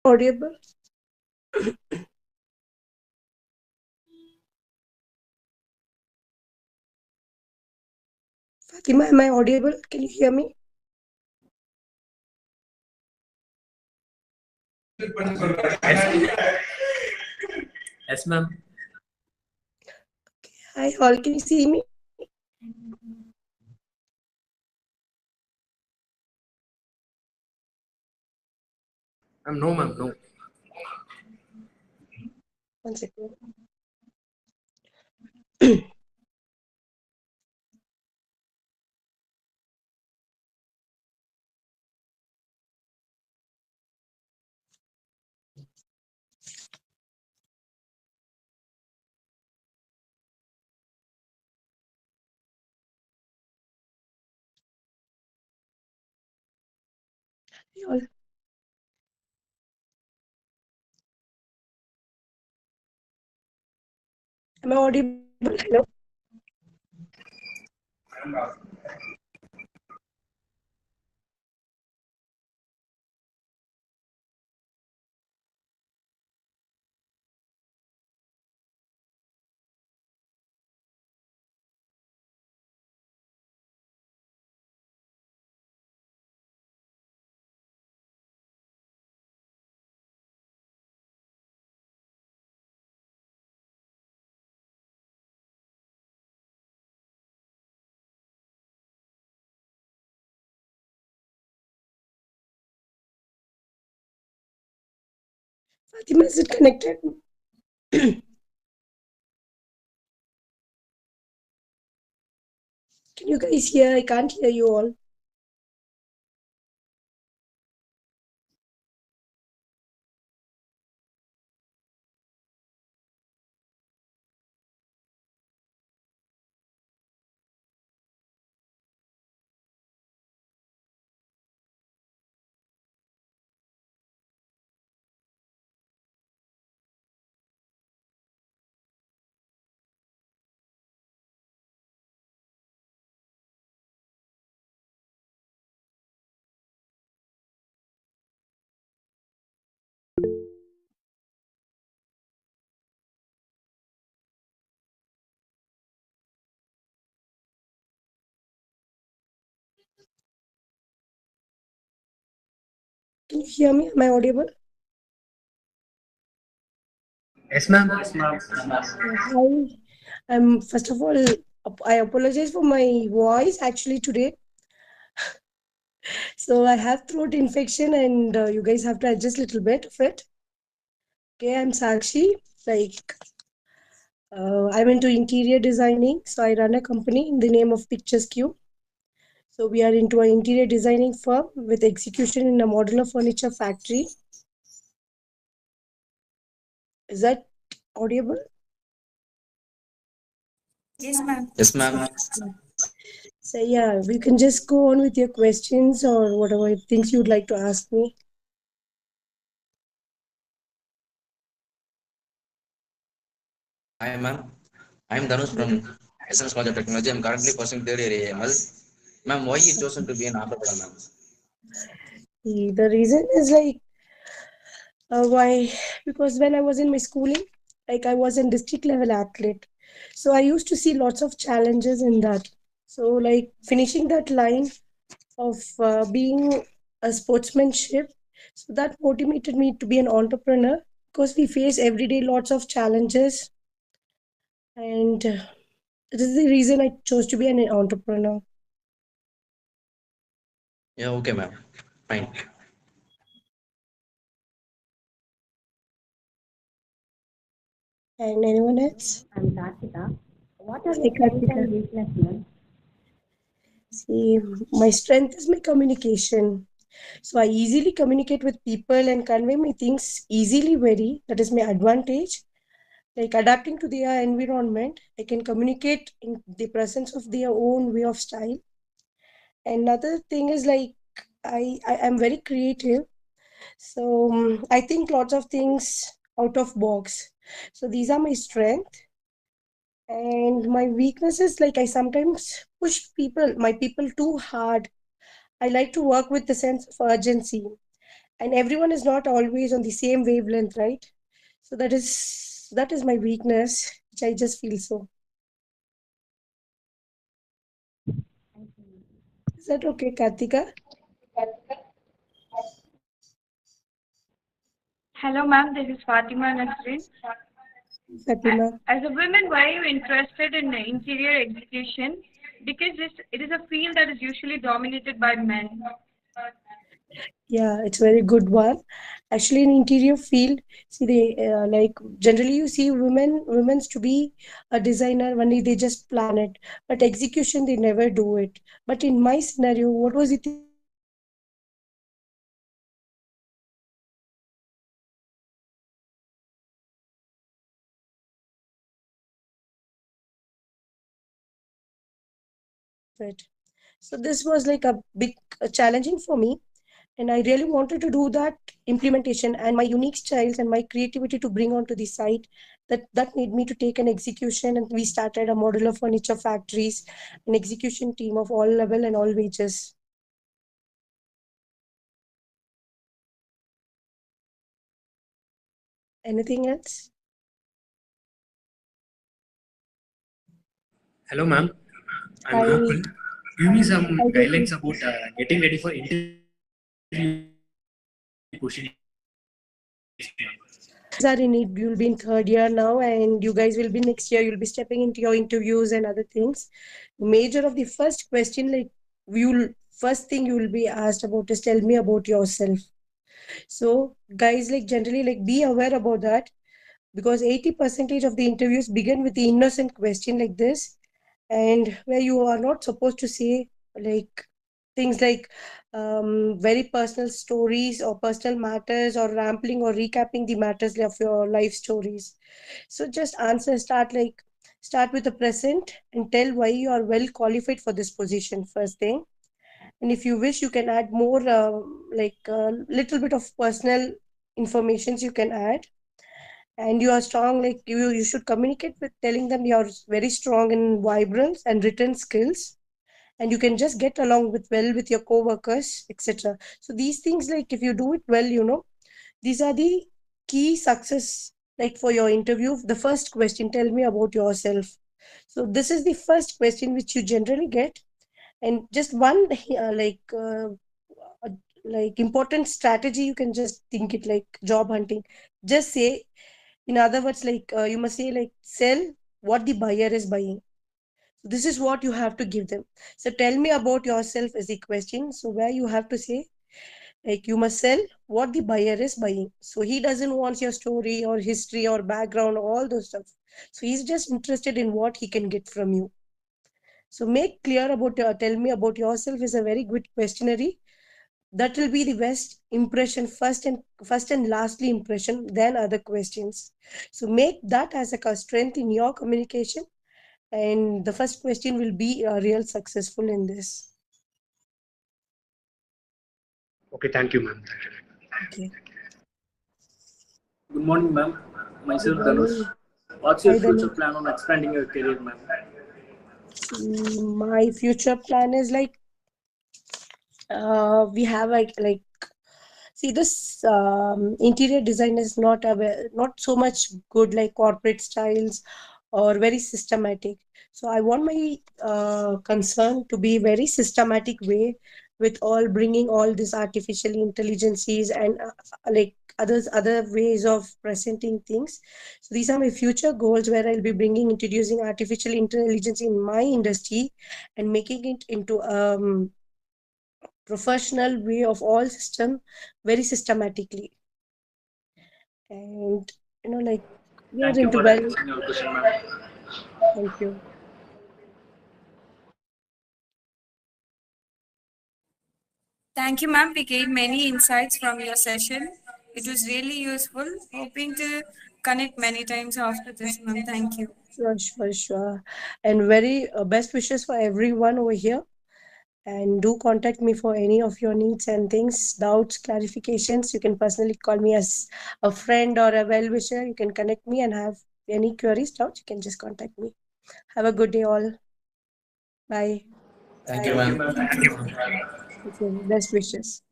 audible? Fatima, am I audible? Can you hear me? Yes, ma'am. Hi, all. Can you see me? No, ma'am, no. One second. Hey, all. Am I audible? Hello. Fatima, is it connected? Can you guys hear? I can't hear you all. Can you hear me? Am I audible? Yes, ma'am. Hi. First of all, I apologize for my voice actually today. So I have throat infection, and you guys have to adjust a little bit of it. Okay, I'm Sakshi. Like, I'm into interior designing. So I run a company in the name of Pictures Q. So we are into an interior designing firm with execution in a modular furniture factory. Is that audible? Yes, ma'am. Yes, ma'am. So yeah, we can just go on with your questions or whatever things you'd like to ask me. Hi, ma'am. I'm Dhanush from Essence College of Technology. I'm currently pursuing third year AML. Ma'am, why you chosen to be an entrepreneur, ma'am? The reason is like why? Because when I was in my schooling, like I was a district level athlete, so I used to see lots of challenges in that. So like finishing that line of being a sportsmanship, so that motivated me to be an entrepreneur because we face every day lots of challenges, and this is the reason I chose to be an entrepreneur. Yeah, okay, ma'am. Fine. And anyone else? I'm Kartika. What are Hi, your strengths Kartika. and weaknesses? See, my strength is my communication. So I easily communicate with people and convey my things easily, very. That is my advantage. Like adapting to their environment, I can communicate in the presence of their own way of style. Another thing is like I am very creative. So I think lots of things out of box. So these are my strength. And my weakness is like I sometimes push my people too hard. I like to work with the sense of urgency. and everyone is not always on the same wavelength, right? So that is my weakness, which I just feel so. Is that okay, Kartika? Hello, ma'am. This is Fatima Nasrin. Fatima? As a woman, why are you interested in interior execution? Because it is a field that is usually dominated by men. Yeah, it's very good one. Actually, in interior field, see they like generally you see women's to be a designer only they just plan it, but execution they never do it. But in my scenario, what was the thing that attracted me to this interior design is it. So this was like a big challenging for me, and I really wanted to do that implementation and my unique styles and my creativity to bring onto the site. That made me to take an execution, and we started a modular furniture factories, an execution team of all level and all wages. Anything else? Hello, ma'am. I'm I Gokul. Give me some I get guidelines about getting ready for interview questions, ma'am. guys are in it, you'll be in third year now, and you guys will be next year, you'll be stepping into your interviews and other things. Major of the first question, like you'll first thing you will be asked about is tell me about yourself. So guys, like generally like be aware about that, because 80% of the interviews begin with the innocent question like this, and where you are not supposed to say like things like very personal stories or personal matters or rambling or recapping the matters of your life stories. So just answer, start with the present and tell why you are well qualified for this position first thing. And if you wish, you can add more like a little bit of personal informations you can add. And you are strong, like you should communicate with telling them you're very strong in vibrance and written skills, and you can just get along with well with your co-workers, etc. So these things, like if you do it well, these are the key success, like for your interview. The first question, tell me about yourself. So this is the first question which you generally get. And just one uh, like important strategy, you can just think it like job hunting. Just say, in other words, like you must say like sell what the buyer is buying. So this is what you have to give them. So tell me about yourself is the question, so where you have to say like you must sell what the buyer is buying. So he doesn't want your story or history or background or all those stuff. So he's just interested in what he can get from you. So make clear about tell me about yourself is a very good questionnaire. That will be the best impression first and lastly impression, then other questions. So make that as a strength in your communication, and the first question will be real successful in this. Okay, thank you, ma'am. Thank you. Okay. Good morning, ma'am. Good Myself, Dhanush. morning. What's Hi your future Danu. plan on expanding your career, ma'am? See, my future plan is like we have like see this interior design is not so much good like corporate styles or very systematic. So I want my concern to be very systematic way, with all bringing all these artificial intelligences and like other ways of presenting things. So these are my future goals, where I'll be bringing introducing artificial intelligence in my industry and making it into professional way of all system very systematically. And like we are Thank you into for well. answering your question, ma'am. Thank you. Thank you, ma'am. We gained many insights from your session. It was really useful. Hoping to connect many times after this, ma'am. Thank you. Sure. And very best wishes for everyone over here. And do contact me for any of your needs and things, doubts, clarifications. You can personally call me as a friend or a well wisher. You can connect me and have any queries, doubts. You can just contact me. Have a good day, all. Bye. Thank you, Thank you, ma'am. ma'am. Thank you, ma'am. Okay, best wishes.